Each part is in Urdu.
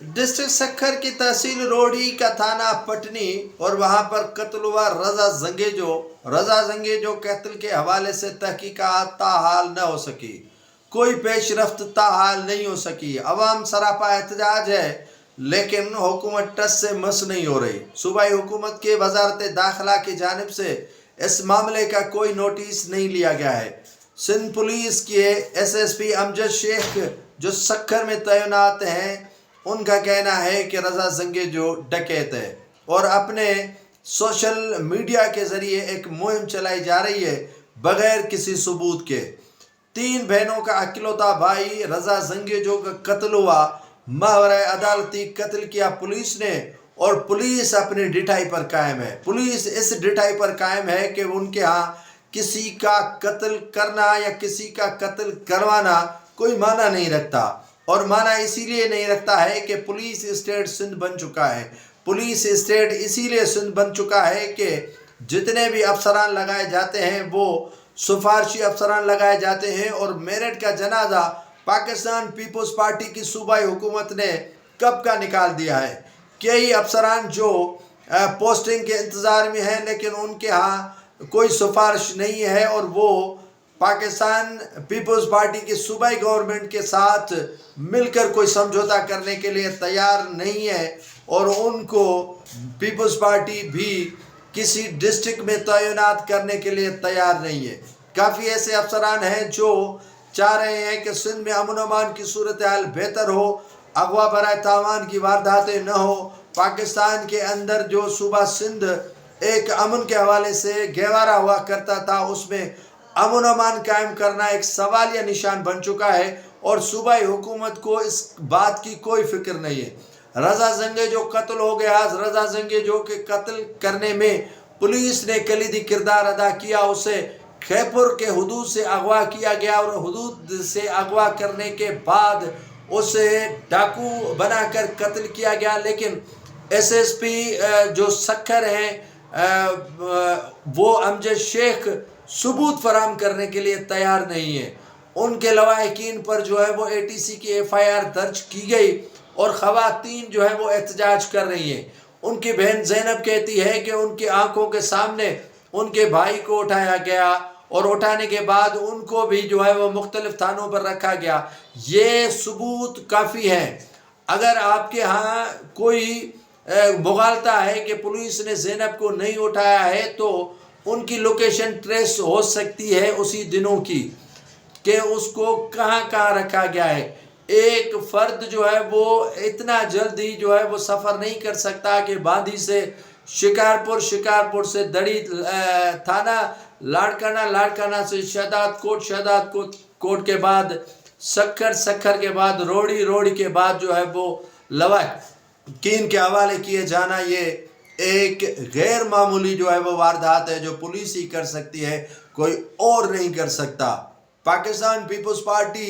ڈسٹرکٹ سکھر کی تحصیل روڑی کا تھانہ پٹنی اور وہاں پر قتل ہوا رضا زنگیجو قتل کے حوالے سے تحقیقات تاحال نہ ہو سکی، کوئی پیش رفت تاحال نہیں ہو سکی۔ عوام سراپا احتجاج ہے لیکن حکومت ٹس سے مس نہیں ہو رہی۔ صوبائی حکومت کے وزارت داخلہ کی جانب سے اس معاملے کا کوئی نوٹس نہیں لیا گیا ہے۔ سندھ پولیس کے ایس ایس پی امجد شیخ جو سکھر میں تعینات ہیں، ان کا کہنا ہے کہ رضا زنگیجو ڈکیت ہے اور اپنے سوشل میڈیا کے ذریعے ایک مہم چلائی جا رہی ہے بغیر کسی ثبوت کے۔ 3 بہنوں کا اکلوتا بھائی رضا زنگیجو کا قتل ہوا، ماورائے عدالتی قتل کیا پولیس نے، اور پولیس اپنی ڈٹائی پر قائم ہے۔ پولیس اس ڈٹائی پر قائم ہے کہ ان کے ہاں کسی کا قتل کرنا یا کسی کا قتل کروانا کوئی معنی نہیں رکھتا، اور معنی اسی لیے نہیں رکھتا ہے کہ پولیس اسٹیٹ سندھ بن چکا ہے۔ پولیس اسٹیٹ اسی لیے سندھ بن چکا ہے کہ جتنے بھی افسران لگائے جاتے ہیں وہ سفارشی افسران لگائے جاتے ہیں، اور میرٹ کا جنازہ پاکستان پیپلز پارٹی کی صوبائی حکومت نے کب کا نکال دیا ہے۔ کئی افسران جو پوسٹنگ کے انتظار میں ہیں لیکن ان کے ہاں کوئی سفارش نہیں ہے، اور وہ پاکستان پیپلز پارٹی کی صوبائی گورنمنٹ کے ساتھ مل کر کوئی سمجھوتا کرنے کے لیے تیار نہیں ہے، اور ان کو پیپلز پارٹی بھی کسی ڈسٹرکٹ میں تعینات کرنے کے لیے تیار نہیں ہے۔ کافی ایسے افسران ہیں جو چاہ رہے ہیں کہ سندھ میں امن و امان کی صورتحال بہتر ہو، اغوا برائے تاوان کی وارداتیں نہ ہو۔ پاکستان کے اندر جو صوبہ سندھ ایک امن کے حوالے سے گہوارہ ہوا کرتا تھا، اس میں امن و امان قائم کرنا ایک سوالیہ نشان بن چکا ہے، اور صوبائی حکومت کو اس بات کی کوئی فکر نہیں ہے۔ رضا زنگیجو قتل ہو گیا۔ رضا زنگیجو کے قتل کرنے میں پولیس نے کلیدی کردار ادا کیا۔ اسے خیپور کے حدود سے اغوا کیا گیا، اور حدود سے اغوا کرنے کے بعد اسے ڈاکو بنا کر قتل کیا گیا، لیکن ایس ایس پی جو سکھر ہیں وہ امجد شیخ ثبوت فراہم کرنے کے لیے تیار نہیں ہے۔ ان کے لواحقین پر جو ہے وہ اے ٹی سی کی ایف آئی آر درج کی گئی، اور خواتین جو ہے وہ احتجاج کر رہی ہیں۔ ان کی بہن زینب کہتی ہے کہ ان کی آنکھوں کے سامنے ان کے بھائی کو اٹھایا گیا، اور اٹھانے کے بعد ان کو بھی جو ہے وہ مختلف تھانوں پر رکھا گیا۔ یہ ثبوت کافی ہے۔ اگر آپ کے ہاں کوئی مغالطہ ہے کہ پولیس نے زینب کو نہیں اٹھایا ہے، تو ان کی لوکیشن ٹریس ہو سکتی ہے اسی دنوں کی، کہ اس کو کہاں کہاں رکھا گیا ہے۔ ایک فرد جو ہے وہ اتنا جلدی جو ہے وہ سفر نہیں کر سکتا کہ باندھی سے شکارپور سے دڑی تھانہ، لاڑکانہ سے شہداد کوٹ کے بعد سکھر کے بعد روڑی کے بعد جو ہے وہ لواحقین کے حوالے کیے جانا، یہ ایک غیر معمولی جو ہے وہ واردات ہے جو پولیس ہی کر سکتی ہے، کوئی اور نہیں کر سکتا۔ پاکستان پیپلز پارٹی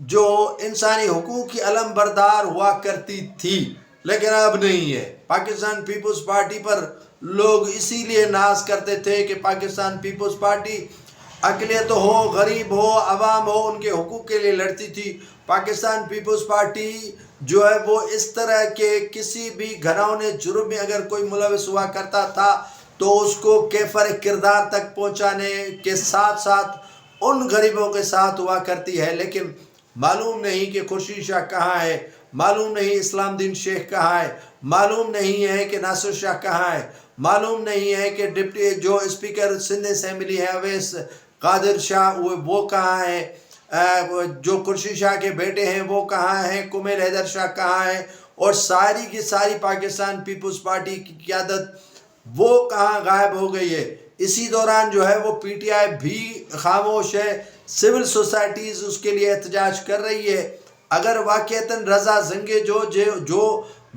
جو انسانی حقوق کی علم بردار ہوا کرتی تھی لیکن اب نہیں ہے۔ پاکستان پیپلز پارٹی پر لوگ اسی لیے ناز کرتے تھے کہ پاکستان پیپلز پارٹی اقلیت ہو، غریب ہو، عوام ہو، ان کے حقوق کے لیے لڑتی تھی۔ پاکستان پیپلز پارٹی جو ہے وہ اس طرح کے کسی بھی گھناؤنے جرم میں اگر کوئی ملوث ہوا کرتا تھا تو اس کو کیفر کردار تک پہنچانے کے ساتھ ساتھ ان غریبوں کے ساتھ ہوا کرتی ہے۔ لیکن معلوم نہیں کہ خورشید شاہ کہاں ہے، معلوم نہیں اسلام دین شیخ کہاں ہے، معلوم نہیں ہے کہ ناصر شاہ کہاں ہے، معلوم نہیں ہے کہ ڈپٹی جو اسپیکر سندھ اسمبلی ہے اویس قادر شاہ وہ کہاں ہے، جو خورشید شاہ کے بیٹے ہیں وہ کہاں ہیں، کمیل حیدر شاہ کہاں ہے، اور ساری کی ساری پاکستان پیپلز پارٹی کی قیادت وہ کہاں غائب ہو گئی ہے۔ اسی دوران جو ہے وہ پی ٹی آئی بھی خاموش ہے، سول سوسائٹیز اس کے لیے احتجاج کر رہی ہے۔ اگر واقعتاً رضا زنگیجو جو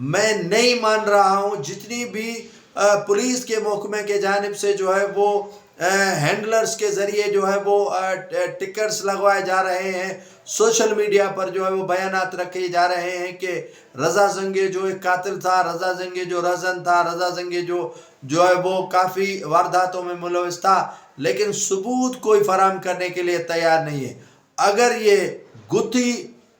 میں نہیں مان رہا ہوں، جتنی بھی پولیس کے محکمے کے جانب سے جو ہے وہ ہینڈلرز کے ذریعے جو ہے وہ ٹکرز لگوائے جا رہے ہیں، سوشل میڈیا پر جو ہے وہ بیانات رکھے جا رہے ہیں کہ رضا زنگیجو ایک قاتل تھا، رضا زنگیجو رہزن تھا، رضا زنگیجو جو ہے وہ کافی وارداتوں میں ملوث تھا، لیکن ثبوت کوئی فراہم کرنے کے لیے تیار نہیں ہے۔ اگر یہ گتھی